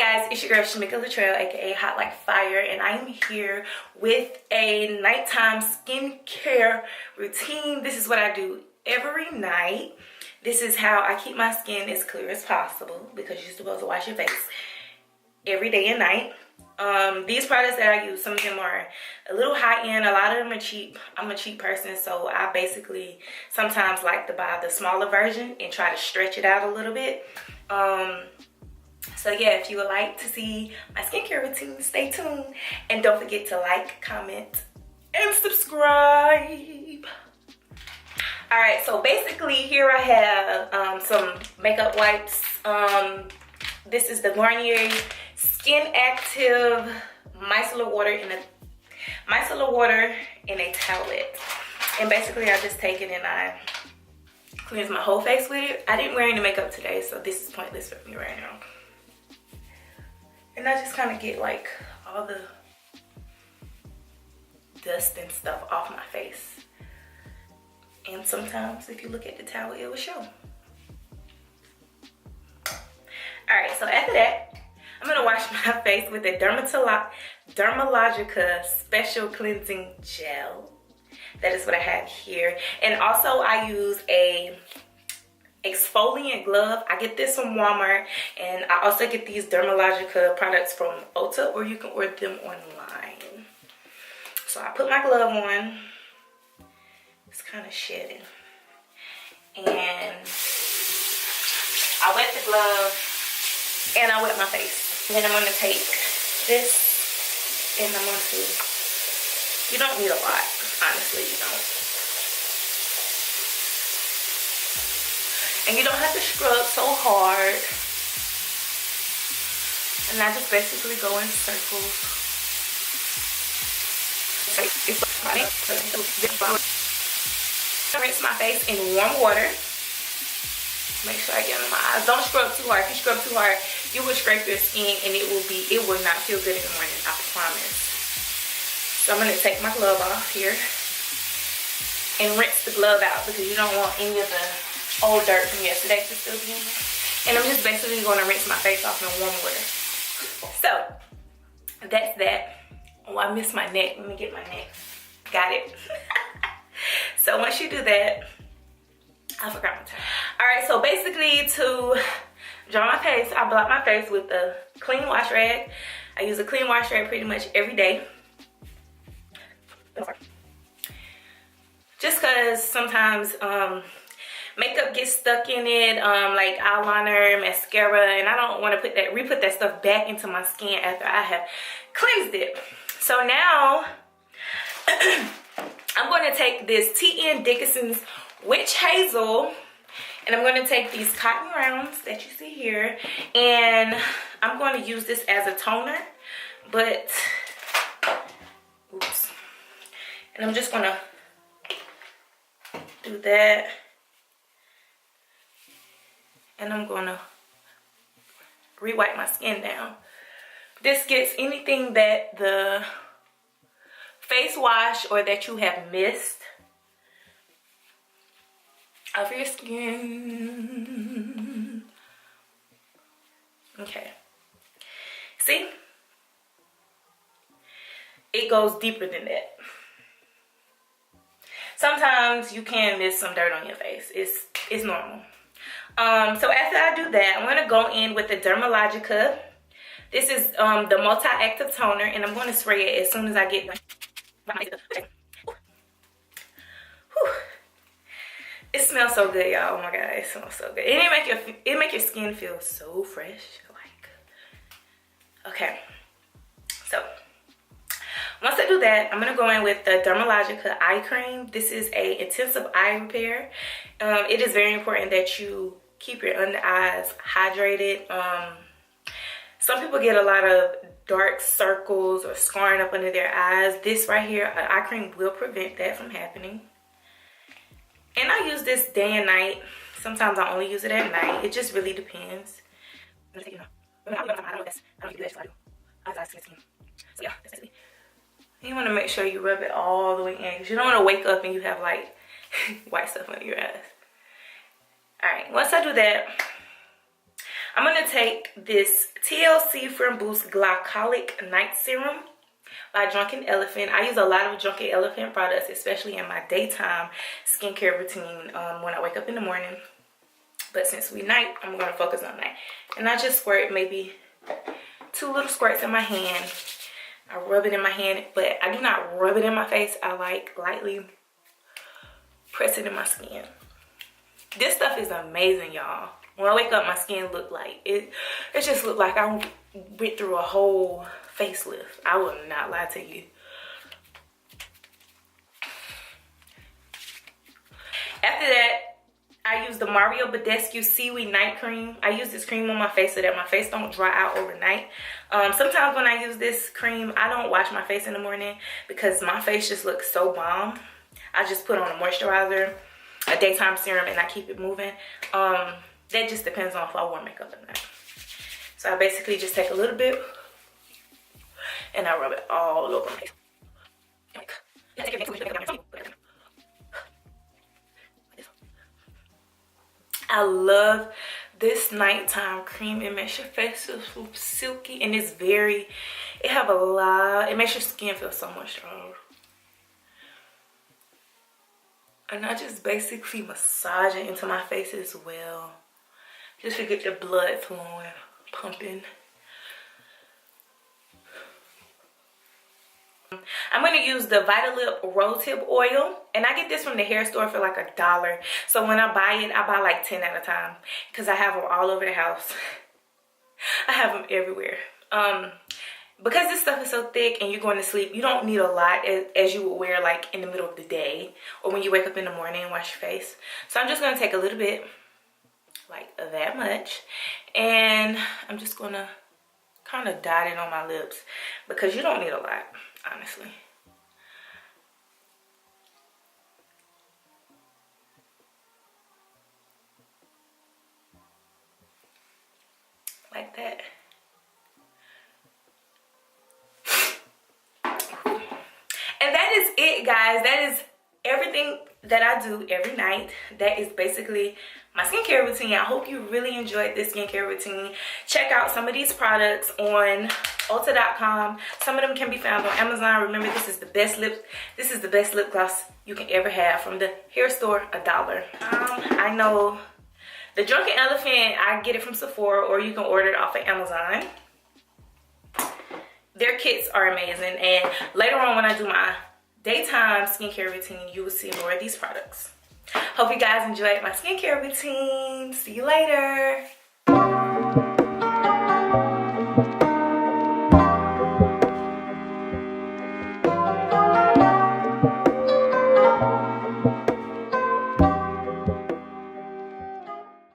Hi guys, it's your girl shamekalatrellshow, aka Hot Like Fire, and I am here with a nighttime skincare routine. This is what I do every night. This is how I keep my skin as clear as possible because you're supposed to wash your face every day and night. These products that I use, some of them are a little high end, a lot of them are cheap. I'm a cheap person, so I basically sometimes like to buy the smaller version and try to stretch it out a little bit. So yeah, if you would like to see my skincare routine, stay tuned. And don't forget to like, comment, and subscribe. Alright, so basically here I have some makeup wipes. This is the Garnier Skin Active Micellar water in a towelette. And basically I just take it and I cleanse my whole face with it. I didn't wear any makeup today, so this is pointless for me right now. And I just kind of get like all the dust and stuff off my face. And sometimes if you look at the towel, it will show. Alright, so after that, I'm going to wash my face with a Dermalogica Special Cleansing Gel. That is what I have here. And also I use a exfoliant glove. I get this from Walmart, and I also get these Dermalogica products from Ulta, or you can order them online. So I put my glove on. It's kind of shedding. And I wet the glove and I wet my face. And then I'm going to take this and I'm going to, you don't need a lot, honestly, you don't. And you don't have to scrub so hard. And I just basically go in circles. Rinse my face in warm water. Make sure I get under my eyes. Don't scrub too hard. If you scrub too hard, you will scrape your skin and it will not feel good in the morning, I promise. So I'm gonna take my glove off here and rinse the glove out because you don't want any of the old dirt from yesterday to still be in there. And I'm just basically going to rinse my face off in warm water. So that's that. Oh, I missed my neck. Let me get my neck. Got it. So once you do that, I forgot my turn. Alright, so basically to dry my face, I blot my face with a clean wash rag. I use a clean wash rag pretty much every day. Just because sometimes makeup gets stuck in it, like eyeliner, mascara, and I don't want to re-put that stuff back into my skin after I have cleansed it. So now I'm going to take this Dickinsons Witch Hazel, and I'm going to take these cotton rounds that you see here, and I'm going to use this as a toner, but oops. And I'm just going to do that. And I'm going to re-wipe my skin down. This gets anything that the face wash or that you have missed off your skin. Okay. See? It goes deeper than that. Sometimes you can miss some dirt on your face. It's normal. So after I do that, I'm going to go in with the Dermalogica. This is the multi-active toner, and I'm going to spray it as soon as I get It smells so good, y'all. Oh my god, it smells so good. And it make your skin feel so fresh. Like, okay. So once I do that, I'm going to go in with the Dermalogica eye cream. This is a intensive eye repair. It is very important that you keep your under eyes hydrated. Some people get a lot of dark circles or scarring up under their eyes. This right here, eye cream will prevent that from happening. And I use this day and night. Sometimes I only use it at night. It just really depends. So yeah, that's it. You want to make sure you rub it all the way in, because you don't want to wake up and you have like white stuff under your eyes. Alright, once I do that, I'm going to take this T.L.C. Framboos Glycolic Night Serum by Drunken Elephant. I use a lot of Drunken Elephant products, especially in my daytime skincare routine when I wake up in the morning. But since we night, I'm going to focus on night. And I just squirt maybe 2 little squirts in my hand. I rub it in my hand, but I do not rub it in my face. I like lightly press it in my skin. This stuff is amazing, y'all. When I wake up, my skin look like it just looked like I went through a whole facelift. I will not lie to you. After that, I use the Badescu Seeweed Night Cream. I use this cream on my face so that my face don't dry out overnight. Sometimes when I use this cream, I don't wash my face in the morning because my face just looks so bomb. I just put on a moisturizer, a daytime serum, and I keep it moving. That just depends on if I wear makeup or not. So I basically just take a little bit and I rub it all over my face. I love this nighttime cream. It makes your face feel silky and it makes your skin feel so much stronger. And I just basically massage it into my face as well. Just to get the blood flowing, pumping. I'm going to use the Vita Rosehip oil, and I get this from the hair store for like $1. So when I buy it, I buy like 10 at a time because I have them all over the house. I have them everywhere. Because this stuff is so thick and you're going to sleep, you don't need a lot as you would wear like in the middle of the day or when you wake up in the morning and wash your face. So I'm just going to take a little bit, like that much, and I'm just going to kind of dot it on my lips because you don't need a lot. Honestly. Like that. And that is it, guys. That is everything that I do every night. That is basically my skincare routine. I hope you really enjoyed this skincare routine. Check out some of these products on Ulta.com. Some of them can be found on Amazon. Remember, this is the best lip gloss you can ever have from the hair store, $1. I know the Drunken Elephant, I get it from Sephora, or you can order it off of Amazon. Their kits are amazing, and later on when I do my daytime skincare routine, you will see more of these products. Hope you guys enjoyed my skincare routine. See you later.